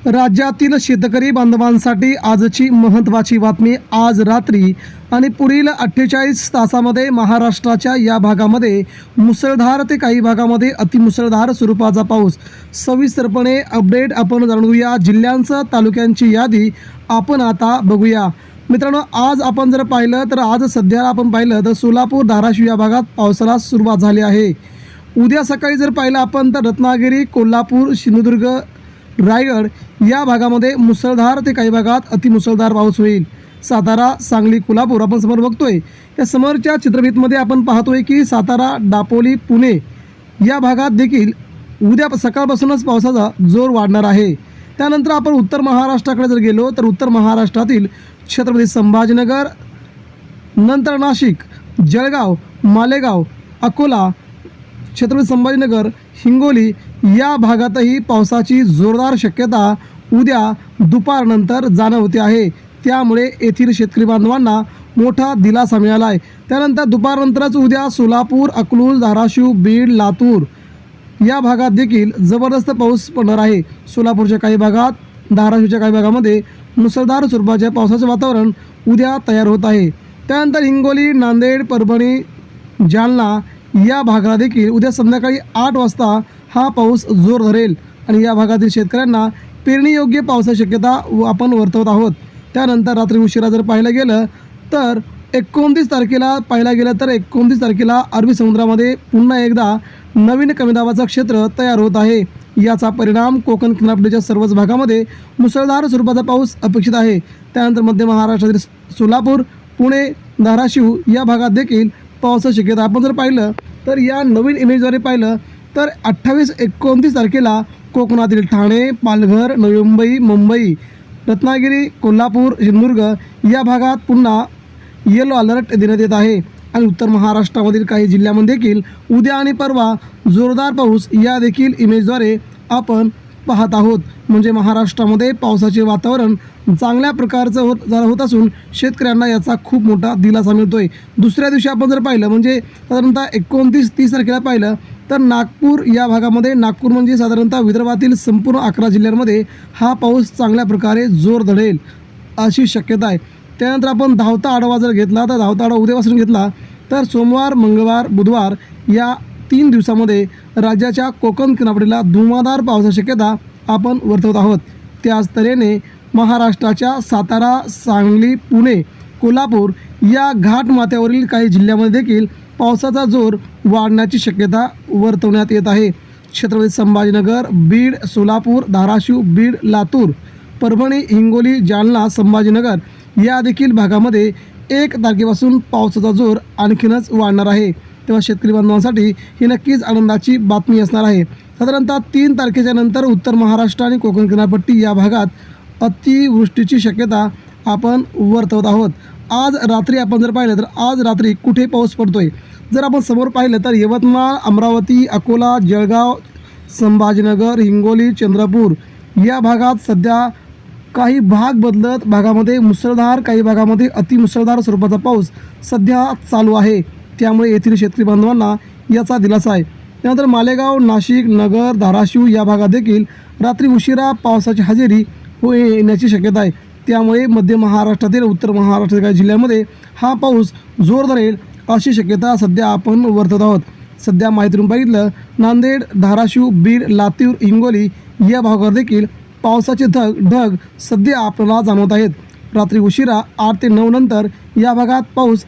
राज्यातील शेतकरी बांधवांसाठी आजची महत्त्वाची बातमी। आज रात्री आणि पुढील 48 तासामध्ये महाराष्ट्राच्या या भागामध्ये मुसळधार ते काही भागामध्ये अतिमुसळधार स्वरूपाचा पाऊस। सविस्तरपणे अपडेट आपण जाणून घेऊया। जिल्ह्यांचं तालुक्यांची यादी आपण आता बघूया। मित्रांनो, आज आपण जर पाहिलं तर आज सध्या आपण पाहिलं तर सोलापूर धाराशिव या भागात पावसाला सुरुवात झाली आहे। उद्या सकाळी जर पाहिलं आपण तर रत्नागिरी, कोल्हापूर, सिंधुदुर्ग, रायगड या भागामध्ये मुसळधार ते काही भागात अतिमुसळधार पाऊस होईल। सातारा, सांगली, कोल्हापूर आपण समोर बघतोय। या समोरच्या चित्रफितमध्ये आपण पाहतोय की सातारा, दापोली, पुणे या भागात देखील उद्या सकाळपासूनच पावसाचा जोर वाढणार आहे। त्यानंतर आपण उत्तर महाराष्ट्राकडे जर गेलो तर उत्तर महाराष्ट्रातील छत्रपती संभाजीनगर, नंतर नाशिक, जळगाव, मालेगाव, अकोला, छत्रपती संभाजीनगर, हिंगोली या भागातही पावसाची जोरदार शक्यता उद्या दुपारनंतर जाणवते आहे। त्यामुळे येथील शेतकरी बांधवांना मोठा दिलासा मिळाला आहे। त्यानंतर दुपारनंतरच उद्या सोलापूर, अकलूज, धाराशिव, बीड, लातूर या भागात देखील जबरदस्त पाऊस पडणार आहे। सोलापूरच्या काही भागात, धाराशिवच्या काही भागामध्ये मुसळधार स्वरूपाच्या पावसाचे वातावरण उद्या तयार होत आहे। त्यानंतर हिंगोली, नांदेड, परभणी, जालना या भागाला देखील उद्या संध्याकाळी 8 वाजता हा पाऊस जोर धरेल आणि या भागातील शेतकऱ्यांना पेरणीयोग्य पावसाची शक्यता आपण वर्तवत आहोत। त्यानंतर रात्री उशिरा जर पाहायला गेलं तर 29 तारखेला पाहायला गेलं तर 29 तारखेला अरबी समुद्रामध्ये पुन्हा एकदा नवीन कमी दाबाचं क्षेत्र तयार होत आहे। याचा परिणाम कोकण किनारपट्टीच्या सर्वच भागामध्ये मुसळधार स्वरूपाचा पाऊस अपेक्षित आहे। त्यानंतर मध्य महाराष्ट्रातील सोलापूर, पुणे, धाराशिव या भागात देखील पावसाची शक्यता आपण जर पाहिलं तर या नवीन इमेजद्वारे पाहिलं तर 28-29 तारखेला कोकणातील ठाणे, पालघर, नवी मुंबई, रत्नागिरी, कोल्हापूर, सिंधुदुर्ग या भागात पुन्हा येलो अलर्ट देण्यात येत आहे। आणि उत्तर महाराष्ट्रामधील काही जिल्ह्यांमध्ये देखील उद्या आणि परवा जोरदार पाऊस या देखील इमेजद्वारे आपण पाहत आहोत। म्हणजे महाराष्ट्रामध्ये पावसाचे वातावरण चांगल्या प्रकारचं होत असून शेतकऱ्यांना याचा खूप मोठा दिलासा मिळतोय। दुसऱ्या दिवशी आपण जर पाहिलं म्हणजे साधारणतः 29-30 तारखेला पाहिलं तर नागपूर या भागामध्ये, नागपूर म्हणजे साधारणतः विदर्भातील संपूर्ण 11 जिल्ह्यांमध्ये हा पाऊस चांगल्या प्रकारे जोर धरेल अशी शक्यता आहे। त्यानंतर आपण धावता आढावा जर घेतला तर धावता आढावा उद्यापासून घेतला तर सोमवार, मंगळवार, बुधवार या 3 दिवसामध्ये राज्याच्या कोकण किनारपट्टीला धुमाधार पावसाची शक्यता आपण वर्तवत आहोत। त्याच तऱ्हेने महाराष्ट्राच्या सातारा, सांगली, पुणे, कोल्हापूर या घाटमाथ्यावरील काही जिल्ह्यांमध्ये देखील पावसाचा जोर वाढण्याची शक्यता वर्तवण्यात येत आहे। छत्रपती संभाजीनगर, बीड, सोलापूर, धाराशिव, बीड, लातूर, परभणी, हिंगोली, जालना, संभाजीनगर या देखील भागामध्ये 1 तारखेपासून पावसाचा जोर आणखीनच वाढणार आहे। तेव्हा शेतकरी बांधवांसाठी ही नक्कीच आनंदाची बातमी असणार आहे। साधारणतः 3 तारखेच्या नंतर उत्तर महाराष्ट्र आणि कोकण किनारपट्टी या भागात अतिवृष्टीची शक्यता आपण वर्तवत आहोत। आज रात्री आपण जर पाहिलं तर आज रात्री कुठे पाऊस पडतोय जर आपण समोर पाहिलं तर यवतमाळ, अमरावती, अकोला, जळगाव, संभाजीनगर, हिंगोली, चंद्रपूर या भागात सध्या काही भाग बदलत भागामध्ये मुसळधार, काही भागामध्ये अतिमुसळधार स्वरूपाचा पाऊस सध्या चालू आहे। त्यामुळे येथील शेतकरी बांधवांना याचा दिलासा आहे। त्यानंतर मालेगाव, नाशिक, नगर, धाराशिव या भागात देखील रात्री उशिरा पावसाची हजेरी येण्याची शक्यता आहे। त्यामुळे मध्य महाराष्ट्रातील, उत्तर महाराष्ट्रातील काही जिल्ह्यांमध्ये हा पाऊस जोर धरेल अशी शक्यता सध्या आपण वर्तवत आहोत। सध्या माहितीतून बघितलं नांदेड, धाराशिव, बीड, लातूर, हिंगोली या भागावर देखील पावसाचे ढग सध्या आपल्याला जाणवत आहेत। रात्री उशिरा 8 ते 9 नंतर या भागात पाऊस